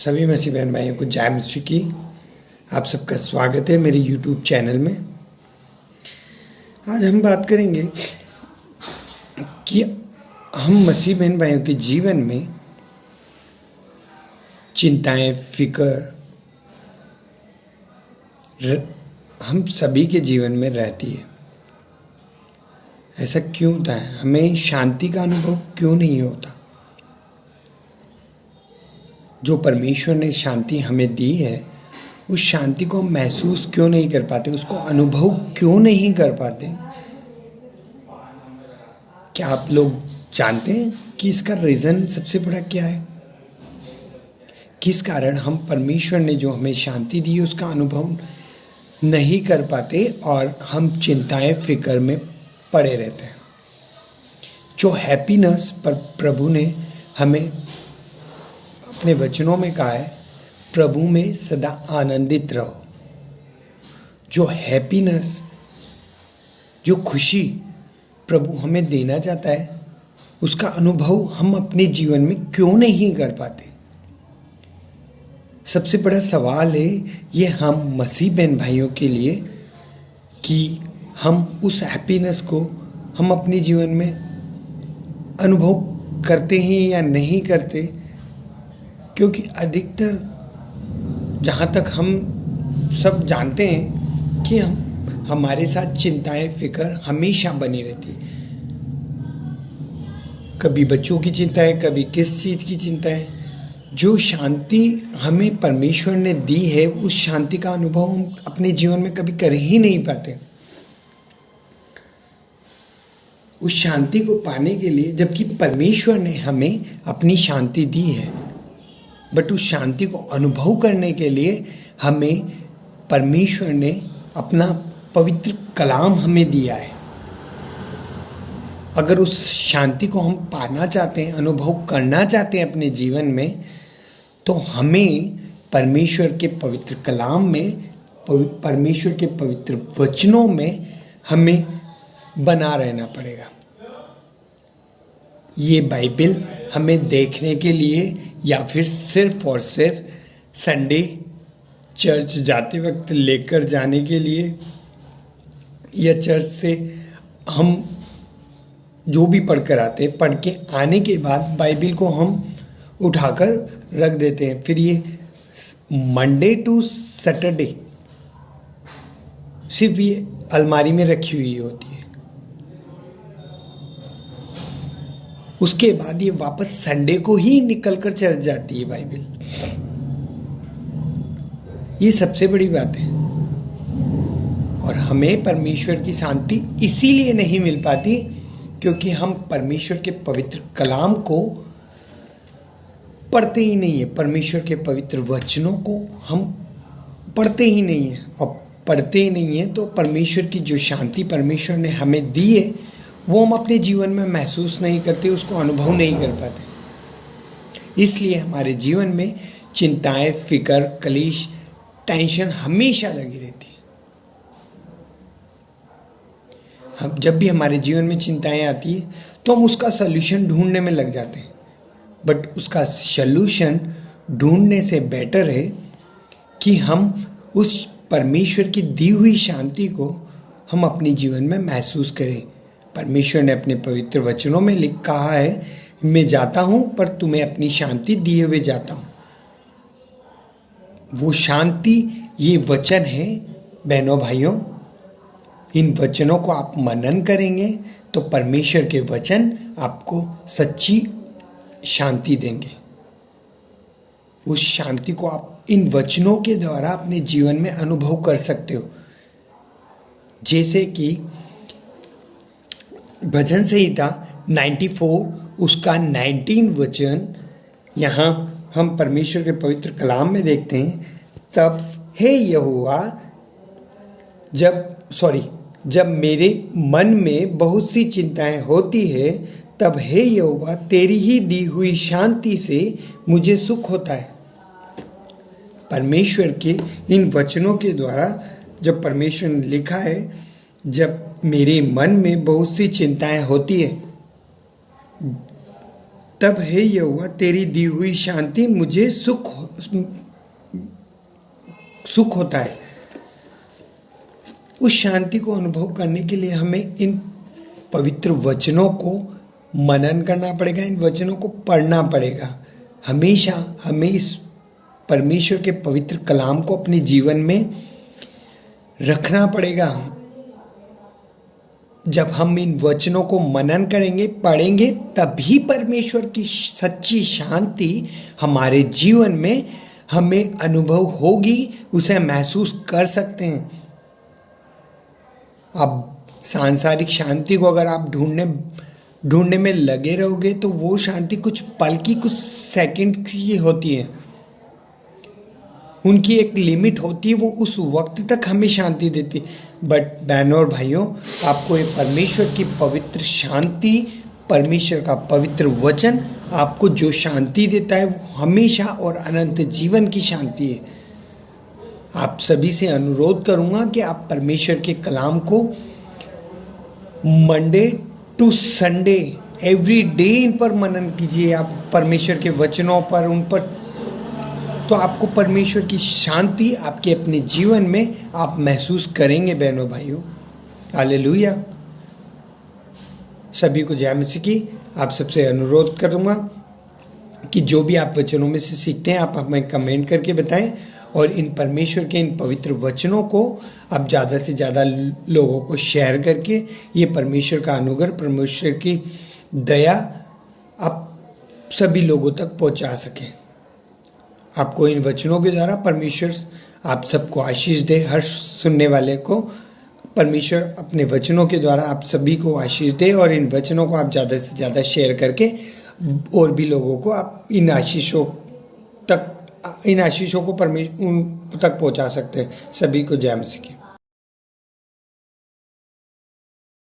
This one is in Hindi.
सभी मसीह बहन भाइयों को जय मसीह की। आप सबका स्वागत है मेरे YouTube चैनल में। आज हम बात करेंगे कि हम मसीह बहन भाइयों के जीवन में चिंताएं, फिक्र हम सभी के जीवन में रहती है। ऐसा क्यों होता है? हमें शांति का अनुभव क्यों नहीं होता? जो परमेश्वर ने शांति हमें दी है, उस शांति को हम महसूस क्यों नहीं कर पाते? उसको अनुभव क्यों नहीं कर पाते? क्या आप लोग जानते हैं कि इसका रीज़न सबसे बड़ा क्या है? किस कारण हम परमेश्वर ने जो हमें शांति दी है उसका अनुभव नहीं कर पाते और हम चिंताएं, फिक्र में पड़े रहते हैं। जो हैप्पीनेस पर प्रभु ने हमें अपने वचनों में कहा है, प्रभु में सदा आनंदित रहो। जो हैप्पीनेस, जो खुशी प्रभु हमें देना चाहता है, उसका अनुभव हम अपने जीवन में क्यों नहीं कर पाते? सबसे बड़ा सवाल है ये हम मसीह बहन भाइयों के लिए कि हम उस हैप्पीनेस को हम अपने जीवन में अनुभव करते हैं या नहीं करते। क्योंकि अधिकतर जहाँ तक हम सब जानते हैं कि हमारे साथ चिंताएं, फिक्र हमेशा बनी रहती है। कभी बच्चों की चिंताएं, कभी किस चीज़ की चिंताएं। जो शांति हमें परमेश्वर ने दी है, उस शांति का अनुभव हम अपने जीवन में कभी कर ही नहीं पाते। उस शांति को पाने के लिए, जबकि परमेश्वर ने हमें अपनी शांति दी है, बट उस शांति को अनुभव करने के लिए हमें परमेश्वर ने अपना पवित्र कलाम हमें दिया है। अगर उस शांति को हम पाना चाहते हैं, अनुभव करना चाहते हैं अपने जीवन में, तो हमें परमेश्वर के पवित्र कलाम में, परमेश्वर के पवित्र वचनों में हमें बना रहना पड़ेगा। ये बाइबल हमें देखने के लिए या फिर सिर्फ और सिर्फ संडे चर्च जाते वक्त लेकर जाने के लिए, या चर्च से हम जो भी पढ़कर आते हैं, पढ़ के आने के बाद बाइबल को हम उठाकर रख देते हैं। फिर ये मंडे टू सैटरडे सिर्फ ये अलमारी में रखी हुई होती है। उसके बाद ये वापस संडे को ही निकल कर चर्च जाती है बाइबल। ये सबसे बड़ी बात है। और हमें परमेश्वर की शांति इसीलिए नहीं मिल पाती क्योंकि हम परमेश्वर के पवित्र कलाम को पढ़ते ही नहीं है। परमेश्वर के पवित्र वचनों को हम पढ़ते ही नहीं है। और पढ़ते ही नहीं है तो परमेश्वर की जो शांति परमेश्वर ने हमें दी है, वो हम अपने जीवन में महसूस नहीं करते, उसको अनुभव नहीं कर पाते। इसलिए हमारे जीवन में चिंताएं, फिक्र, कलेश, टेंशन हमेशा लगी रहती है। हम जब भी हमारे जीवन में चिंताएं आती है तो हम उसका सल्यूशन ढूंढने में लग जाते हैं। बट उसका सल्यूशन ढूंढने से बेटर है कि हम उस परमेश्वर की दी हुई शांति को हम अपने जीवन में महसूस करें। परमेश्वर ने अपने पवित्र वचनों में कहा है, मैं जाता हूँ पर तुम्हें अपनी शांति दिए हुए जाता हूँ। वो शांति, ये वचन है बहनों भाइयों। इन वचनों को आप मनन करेंगे तो परमेश्वर के वचन आपको सच्ची शांति देंगे। उस शांति को आप इन वचनों के द्वारा अपने जीवन में अनुभव कर सकते हो। जैसे कि भजन संहिता 94 उसका 19 वचन यहाँ हम परमेश्वर के पवित्र कलाम में देखते हैं। तब हे यहोवा, जब मेरे मन में बहुत सी चिंताएं होती है, तब हे यहोवा तेरी ही दी हुई शांति से मुझे सुख होता है। परमेश्वर के इन वचनों के द्वारा जब परमेश्वर ने लिखा है, जब मेरे मन में बहुत सी चिंताएं होती है, तब हे यहोवा तेरी दी हुई शांति मुझे सुख होता है। उस शांति को अनुभव करने के लिए हमें इन पवित्र वचनों को मनन करना पड़ेगा, इन वचनों को पढ़ना पड़ेगा। हमेशा हमें इस परमेश्वर के पवित्र कलाम को अपने जीवन में रखना पड़ेगा। जब हम इन वचनों को मनन करेंगे, पढ़ेंगे, तभी परमेश्वर की सच्ची शांति हमारे जीवन में हमें अनुभव होगी, उसे महसूस कर सकते हैं। अब सांसारिक शांति को अगर आप ढूंढने में लगे रहोगे तो वो शांति कुछ पल की, कुछ सेकंड की होती है। उनकी एक लिमिट होती है, वो उस वक्त तक हमें शांति देती। बट बहनों और भाइयों, आपको ये परमेश्वर की पवित्र शांति, परमेश्वर का पवित्र वचन आपको जो शांति देता है वो हमेशा और अनंत जीवन की शांति है। आप सभी से अनुरोध करूंगा कि आप परमेश्वर के कलाम को Monday to Sunday every day इन पर मनन कीजिए। आप परमेश्वर के वचनों पर, उन पर, तो आपको परमेश्वर की शांति आपके अपने जीवन में आप महसूस करेंगे बहनों भाइयों। हालेलुया। सभी को जय मसीह की। आप सबसे अनुरोध करूँगा कि जो भी आप वचनों में से सीखते हैं आप हमें कमेंट करके बताएं, और इन परमेश्वर के इन पवित्र वचनों को आप ज़्यादा से ज़्यादा लोगों को शेयर करके ये परमेश्वर का अनुग्रह, परमेश्वर की दया आप सभी लोगों तक पहुंचा सकें। आपको इन वचनों के द्वारा परमेश्वर आप सबको आशीष दे। हर सुनने वाले को परमेश्वर अपने वचनों के द्वारा आप सभी को आशीष दे, और इन वचनों को आप ज़्यादा से ज़्यादा शेयर करके और भी लोगों को आप इन आशीषों को उन तक पहुंचा सकते हैं। सभी को जय मसीह की।